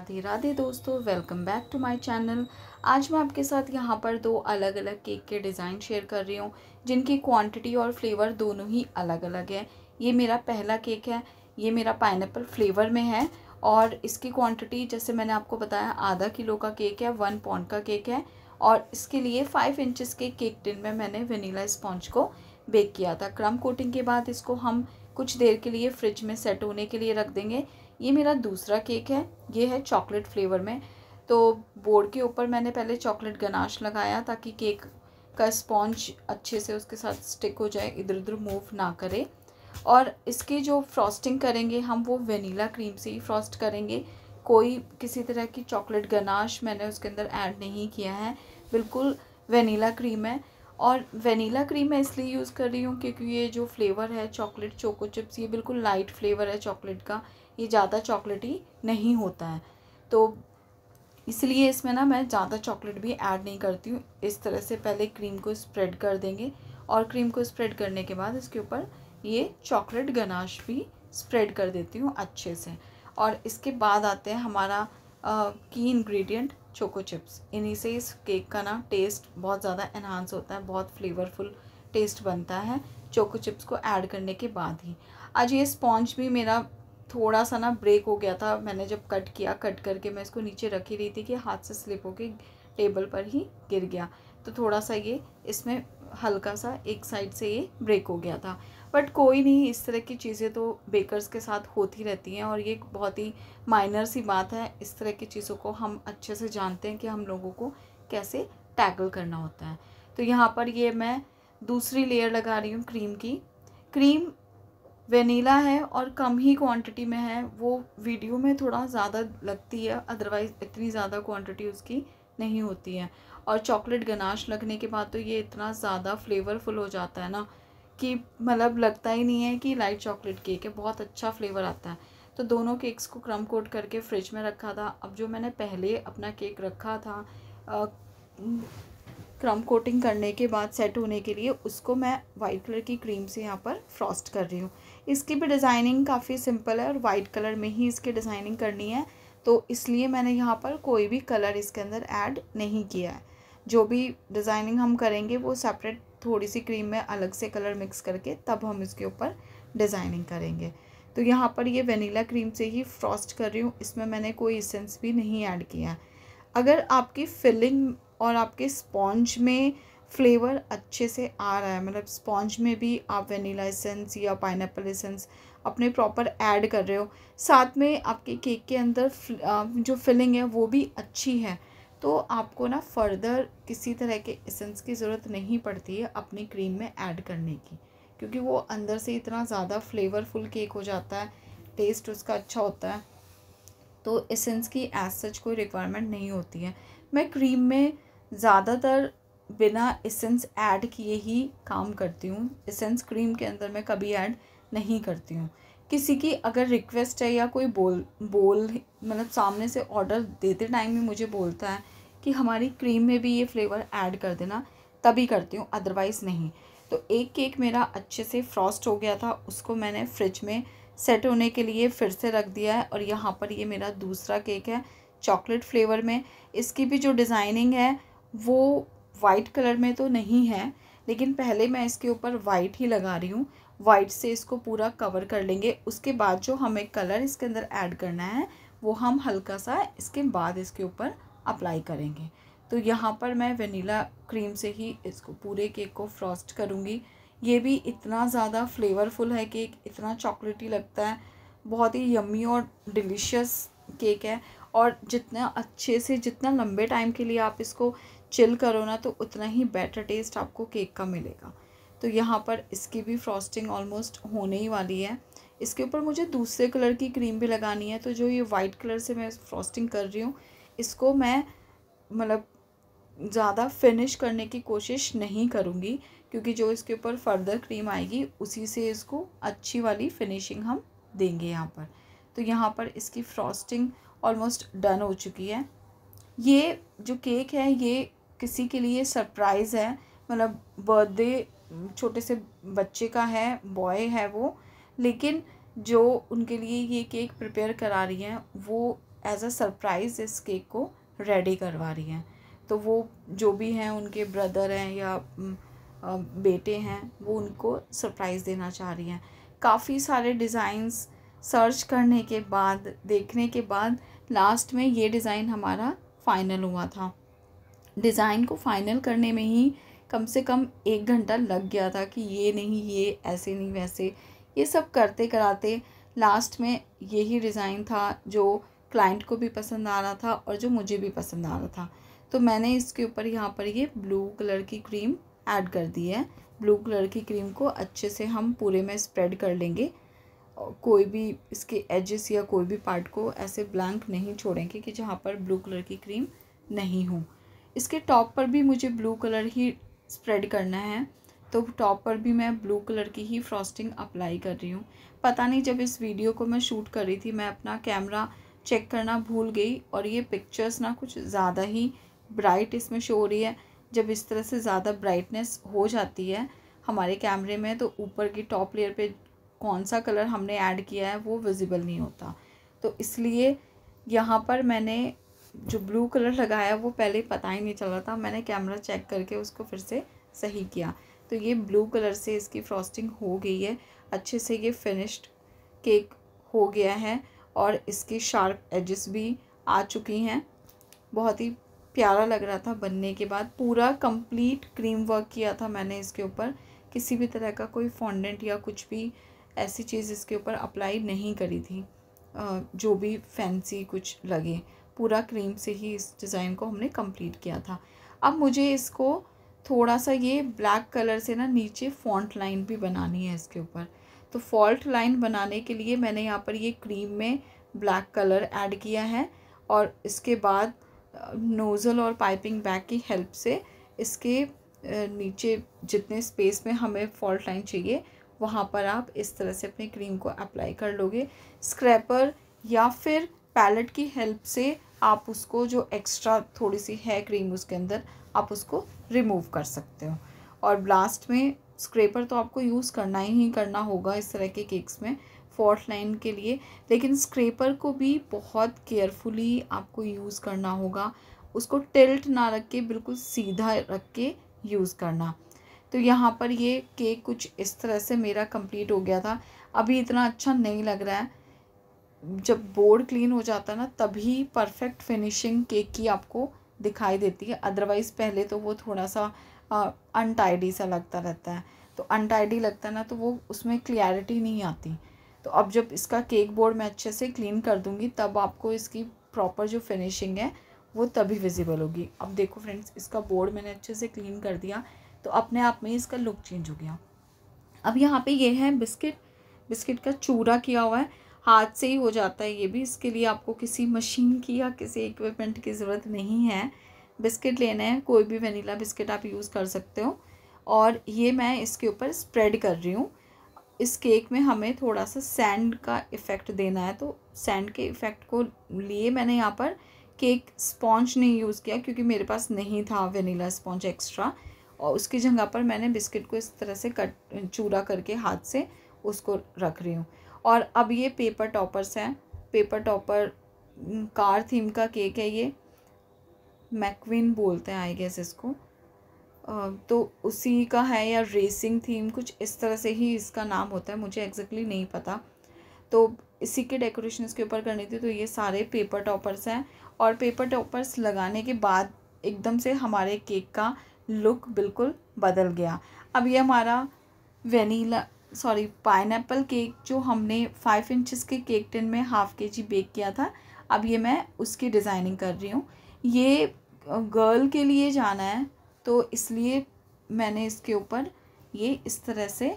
राधे राधे दोस्तों, welcome back to my channel. आज मैं आपके साथ यहाँ पर दो अलग अलग केक के डिज़ाइन शेयर कर रही हूँ जिनकी क्वांटिटी और फ्लेवर दोनों ही अलग अलग है। ये मेरा पहला केक है, ये मेरा पाइनएप्पल फ्लेवर में है और इसकी क्वांटिटी जैसे मैंने आपको बताया आधा किलो का केक है, 1 पाउंड का केक है। और इसके लिए 5 इंचेस के केक टिन में मैंने वनीला स्पॉन्ज को बेक किया था। क्रम कोटिंग के बाद इसको हम कुछ देर के लिए फ्रिज में सेट होने के लिए रख देंगे। ये मेरा दूसरा केक है, ये है चॉकलेट फ्लेवर में। तो बोर्ड के ऊपर मैंने पहले चॉकलेट गनाश लगाया ताकि केक का स्पॉन्ज अच्छे से उसके साथ स्टिक हो जाए, इधर उधर मूव ना करे। और इसकी जो फ्रॉस्टिंग करेंगे हम वो वेनीला क्रीम से ही फ्रॉस्ट करेंगे। कोई किसी तरह की चॉकलेट गनाश मैंने उसके अंदर ऐड नहीं किया है, बिल्कुल वेनीला क्रीम है। और वेनीला क्रीम मैं इसलिए यूज़ कर रही हूँ क्योंकि ये जो फ्लेवर है चॉकलेट चोको चिप्स, ये बिल्कुल लाइट फ्लेवर है चॉकलेट का, ये ज़्यादा चॉकलेटी नहीं होता है। तो इसलिए इसमें ना मैं ज़्यादा चॉकलेट भी ऐड नहीं करती हूँ। इस तरह से पहले क्रीम को स्प्रेड कर देंगे और क्रीम को स्प्रेड करने के बाद इसके ऊपर ये चॉकलेट गनाश भी स्प्रेड कर देती हूँ अच्छे से। और इसके बाद आते हैं हमारा की इंग्रेडिएंट चोको चिप्स। इन्हीं से इस केक का ना टेस्ट बहुत ज़्यादा एनहांस होता है, बहुत फ्लेवरफुल टेस्ट बनता है चोको चिप्स को ऐड करने के बाद ही। आज ये स्पॉन्ज भी मेरा थोड़ा सा ना ब्रेक हो गया था, मैंने जब कट किया, कट करके मैं इसको नीचे रख ही रही थी कि हाथ से स्लिप होके टेबल पर ही गिर गया। तो थोड़ा सा ये इसमें हल्का सा एक साइड से ये ब्रेक हो गया था, बट कोई नहीं, इस तरह की चीज़ें तो बेकर्स के साथ होती रहती हैं और ये बहुत ही माइनर सी बात है। इस तरह की चीज़ों को हम अच्छे से जानते हैं कि हम लोगों को कैसे टैकल करना होता है। तो यहाँ पर ये मैं दूसरी लेयर लगा रही हूँ क्रीम की। क्रीम वेनीला है और कम ही क्वांटिटी में है, वो वीडियो में थोड़ा ज़्यादा लगती है, अदरवाइज़ इतनी ज़्यादा क्वांटिटी उसकी नहीं होती है। और चॉकलेट गनाश लगने के बाद तो ये इतना ज़्यादा फ्लेवरफुल हो जाता है ना कि मतलब लगता ही नहीं है कि लाइट चॉकलेट केक है, बहुत अच्छा फ्लेवर आता है। तो दोनों केक्स को क्रम कोट करके फ्रिज में रखा था। अब जो मैंने पहले अपना केक रखा था क्रम कोटिंग करने के बाद सेट होने के लिए, उसको मैं वाइट कलर की क्रीम से यहाँ पर फ्रॉस्ट कर रही हूँ। इसकी भी डिज़ाइनिंग काफ़ी सिंपल है और वाइट कलर में ही इसकी डिज़ाइनिंग करनी है, तो इसलिए मैंने यहाँ पर कोई भी कलर इसके अंदर ऐड नहीं किया है। जो भी डिज़ाइनिंग हम करेंगे वो सेपरेट थोड़ी सी क्रीम में अलग से कलर मिक्स करके तब हम इसके ऊपर डिज़ाइनिंग करेंगे। तो यहाँ पर ये वेनीला क्रीम से ही फ्रॉस्ट कर रही हूँ, इसमें मैंने कोई एसेंस भी नहीं ऐड किया है। अगर आपकी फिलिंग और आपके स्पॉन्ज में फ्लेवर अच्छे से आ रहा है, मतलब स्पॉन्ज में भी आप वेनिला एसेंस या पाइनएप्पल एसेंस अपने प्रॉपर ऐड कर रहे हो, साथ में आपके केक के अंदर जो फिलिंग है वो भी अच्छी है, तो आपको ना फर्दर किसी तरह के एसेंस की ज़रूरत नहीं पड़ती है अपनी क्रीम में ऐड करने की, क्योंकि वो अंदर से इतना ज़्यादा फ्लेवरफुल केक हो जाता है, टेस्ट उसका अच्छा होता है, तो एसेंस की एज सच कोई रिक्वायरमेंट नहीं होती है। मैं क्रीम में ज़्यादातर बिना एसेंस ऐड किए ही काम करती हूँ, एसेंस क्रीम के अंदर मैं कभी ऐड नहीं करती हूँ। किसी की अगर रिक्वेस्ट है या कोई मतलब सामने से ऑर्डर देते टाइम ही मुझे बोलता है कि हमारी क्रीम में भी ये फ्लेवर ऐड कर देना, तभी करती हूँ, अदरवाइज़ नहीं। तो एक केक मेरा अच्छे से फ्रॉस्ट हो गया था, उसको मैंने फ्रिज में सेट होने के लिए फिर से रख दिया है। और यहाँ पर ये मेरा दूसरा केक है चॉकलेट फ्लेवर में। इसकी भी जो डिज़ाइनिंग है वो वाइट कलर में तो नहीं है, लेकिन पहले मैं इसके ऊपर वाइट ही लगा रही हूँ। वाइट से इसको पूरा कवर कर लेंगे, उसके बाद जो हमें कलर इसके अंदर ऐड करना है वो हम हल्का सा इसके बाद इसके ऊपर अप्लाई करेंगे। तो यहाँ पर मैं वेनीला क्रीम से ही इसको पूरे केक को फ्रॉस्ट करूँगी। ये भी इतना ज़्यादा फ्लेवरफुल है केक, इतना चॉकलेटी लगता है, बहुत ही यम्मी और डिलीशियस केक है। और जितना अच्छे से, जितना लंबे टाइम के लिए आप इसको चिल करो ना, तो उतना ही बेटर टेस्ट आपको केक का मिलेगा। तो यहाँ पर इसकी भी फ्रॉस्टिंग ऑलमोस्ट होने ही वाली है। इसके ऊपर मुझे दूसरे कलर की क्रीम भी लगानी है, तो जो ये वाइट कलर से मैं फ्रॉस्टिंग कर रही हूँ, इसको मैं मतलब ज़्यादा फिनिश करने की कोशिश नहीं करूँगी, क्योंकि जो इसके ऊपर फर्दर क्रीम आएगी उसी से इसको अच्छी वाली फिनिशिंग हम देंगे यहाँ पर। तो यहाँ पर इसकी फ्रॉस्टिंग ऑलमोस्ट डन हो चुकी है। ये जो केक है ये किसी के लिए सरप्राइज़ है, मतलब बर्थडे छोटे से बच्चे का है, बॉय है वो, लेकिन जो उनके लिए ये केक प्रिपेयर करा रही हैं वो एज अ सरप्राइज़ इस केक को रेडी करवा रही हैं। तो वो जो भी हैं उनके ब्रदर हैं या बेटे हैं, वो उनको सरप्राइज़ देना चाह रही हैं। काफ़ी सारे डिज़ाइंस सर्च करने के बाद, देखने के बाद लास्ट में ये डिज़ाइन हमारा फ़ाइनल हुआ था। डिज़ाइन को फ़ाइनल करने में ही कम से कम 1 घंटा लग गया था कि ये नहीं, ये ऐसे नहीं, वैसे, ये सब करते कराते लास्ट में यही डिज़ाइन था जो क्लाइंट को भी पसंद आ रहा था और जो मुझे भी पसंद आ रहा था। तो मैंने इसके ऊपर यहाँ पर ये ब्लू कलर की क्रीम ऐड कर दी है। ब्लू कलर की क्रीम को अच्छे से हम पूरे में स्प्रेड कर लेंगे। कोई भी इसके एजेस या कोई भी पार्ट को ऐसे ब्लैंक नहीं छोड़ेंगे कि जहाँ पर ब्लू कलर की क्रीम नहीं हो। इसके टॉप पर भी मुझे ब्लू कलर ही स्प्रेड करना है, तो टॉप पर भी मैं ब्लू कलर की ही फ्रॉस्टिंग अप्लाई कर रही हूँ। पता नहीं, जब इस वीडियो को मैं शूट कर रही थी मैं अपना कैमरा चेक करना भूल गई और ये पिक्चर्स ना कुछ ज़्यादा ही ब्राइट इसमें शो हो रही है। जब इस तरह से ज़्यादा ब्राइटनेस हो जाती है हमारे कैमरे में, तो ऊपर की टॉप लेयर पे कौन सा कलर हमने ऐड किया है वो विजिबल नहीं होता। तो इसलिए यहाँ पर मैंने जो ब्लू कलर लगाया वो पहले पता ही नहीं चल रहा था, मैंने कैमरा चेक करके उसको फिर से सही किया। तो ये ब्लू कलर से इसकी फ्रॉस्टिंग हो गई है, अच्छे से ये फिनिश्ड केक हो गया है और इसकी शार्प एजेस भी आ चुकी हैं। बहुत ही प्यारा लग रहा था बनने के बाद। पूरा कंप्लीट क्रीम वर्क किया था मैंने इसके ऊपर, किसी भी तरह का कोई फॉन्डेंट या कुछ भी ऐसी चीज़ इसके ऊपर अप्लाई नहीं करी थी जो भी फैंसी कुछ लगे। पूरा क्रीम से ही इस डिज़ाइन को हमने कंप्लीट किया था। अब मुझे इसको थोड़ा सा ये ब्लैक कलर से ना नीचे फॉन्ट लाइन भी बनानी है इसके ऊपर। तो फॉल्ट लाइन बनाने के लिए मैंने यहाँ पर ये क्रीम में ब्लैक कलर ऐड किया है और इसके बाद नोज़ल और पाइपिंग बैग की हेल्प से इसके नीचे जितने स्पेस में हमें फॉल्ट लाइन चाहिए वहाँ पर आप इस तरह से अपनी क्रीम को अप्लाई कर लोगे। स्क्रैपर या फिर पैलेट की हेल्प से आप उसको जो एक्स्ट्रा थोड़ी सी है क्रीम उसके अंदर, आप उसको रिमूव कर सकते हो। और लास्ट में स्क्रैपर तो आपको यूज़ करना ही करना होगा इस तरह के केक्स में फॉल्ट लाइन के लिए, लेकिन स्क्रैपर को भी बहुत केयरफुली आपको यूज़ करना होगा। उसको टिल्ट ना रख के बिल्कुल सीधा रख के यूज़ करना। तो यहाँ पर ये केक कुछ इस तरह से मेरा कंप्लीट हो गया था। अभी इतना अच्छा नहीं लग रहा है, जब बोर्ड क्लीन हो जाता है ना तभी परफेक्ट फिनिशिंग केक की आपको दिखाई देती है। अदरवाइज़ पहले तो वो थोड़ा सा अनटाइडी सा लगता रहता है। तो अनटाइडी लगता है ना तो वो उसमें क्लियरिटी नहीं आती। तो अब जब इसका केक बोर्ड मैं अच्छे से क्लीन कर दूँगी तब आपको इसकी प्रॉपर जो फिनिशिंग है वो तभी विजिबल होगी। अब देखो फ्रेंड्स, इसका बोर्ड मैंने अच्छे से क्लीन कर दिया तो अपने आप में इसका लुक चेंज हो गया। अब यहाँ पे ये है बिस्किट का चूरा किया हुआ है, हाथ से ही हो जाता है ये भी। इसके लिए आपको किसी मशीन की या किसी इक्विपमेंट की ज़रूरत नहीं है। बिस्किट लेना है, कोई भी वनीला बिस्किट आप यूज़ कर सकते हो। और ये मैं इसके ऊपर स्प्रेड कर रही हूँ। इस केक में हमें थोड़ा सा सैंड का इफ़ेक्ट देना है, तो सैंड के इफ़ेक्ट को लिए मैंने यहाँ पर केक स्पॉन्ज नहीं यूज़ किया क्योंकि मेरे पास नहीं था वनीला स्पॉन्ज एक्स्ट्रा, और उसकी जगह पर मैंने बिस्किट को इस तरह से चूरा करके हाथ से उसको रख रही हूँ। और अब ये पेपर टॉपर्स हैं। पेपर टॉपर कार थीम का केक है, ये मैक्विन बोलते हैं आई गेस इसको, तो उसी का है, या रेसिंग थीम कुछ इस तरह से ही इसका नाम होता है, मुझे एग्जैक्टली नहीं पता। तो इसी के डेकोरेशन इसके ऊपर करनी थी। तो ये सारे पेपर टॉपर्स हैं और पेपर टॉपर्स लगाने के बाद एकदम से हमारे केक का लुक बिल्कुल बदल गया। अब ये हमारा पाइनएप्पल केक जो हमने 5 इंचेस के केक टिन में ½ kg बेक किया था, अब ये मैं उसकी डिज़ाइनिंग कर रही हूँ। ये गर्ल के लिए जाना है तो इसलिए मैंने इसके ऊपर ये इस तरह से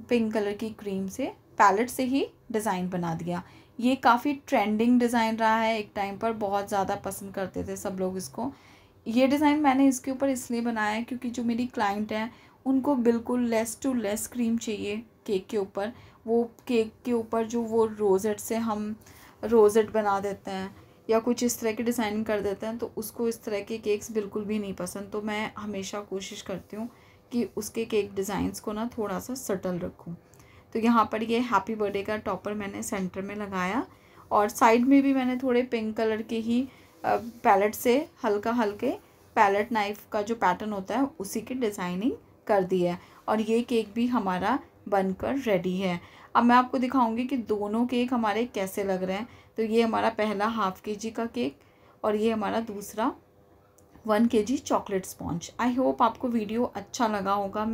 पिंक कलर की क्रीम से पैलेट से ही डिज़ाइन बना दिया। ये काफ़ी ट्रेंडिंग डिज़ाइन रहा है, एक टाइम पर बहुत ज़्यादा पसंद करते थे सब लोग इसको। ये डिज़ाइन मैंने इसके ऊपर इसलिए बनाया है क्योंकि जो मेरी क्लाइंट हैं उनको बिल्कुल लेस टू लेस क्रीम चाहिए केक के ऊपर। वो केक के ऊपर जो वो रोज़ेट से हम रोज़ेट बना देते हैं या कुछ इस तरह की डिज़ाइनिंग कर देते हैं, तो उसको इस तरह के केक्स बिल्कुल भी नहीं पसंद। तो मैं हमेशा कोशिश करती हूँ कि उसके केक डिज़ाइंस को ना थोड़ा सा सटल रखूँ। तो यहाँ पर ये हैप्पी बर्थडे का टॉपर मैंने सेंटर में लगाया और साइड में भी मैंने थोड़े पिंक कलर के ही पैलेट से हल्के पैलेट नाइफ़ का जो पैटर्न होता है उसी की डिज़ाइनिंग कर दी है। और ये केक भी हमारा बनकर रेडी है। अब मैं आपको दिखाऊंगी कि दोनों केक हमारे कैसे लग रहे हैं। तो ये हमारा पहला हाफ kg का केक और ये हमारा दूसरा 1 kg chocolate sponge. I hope आपको वीडियो अच्छा लगा होगा।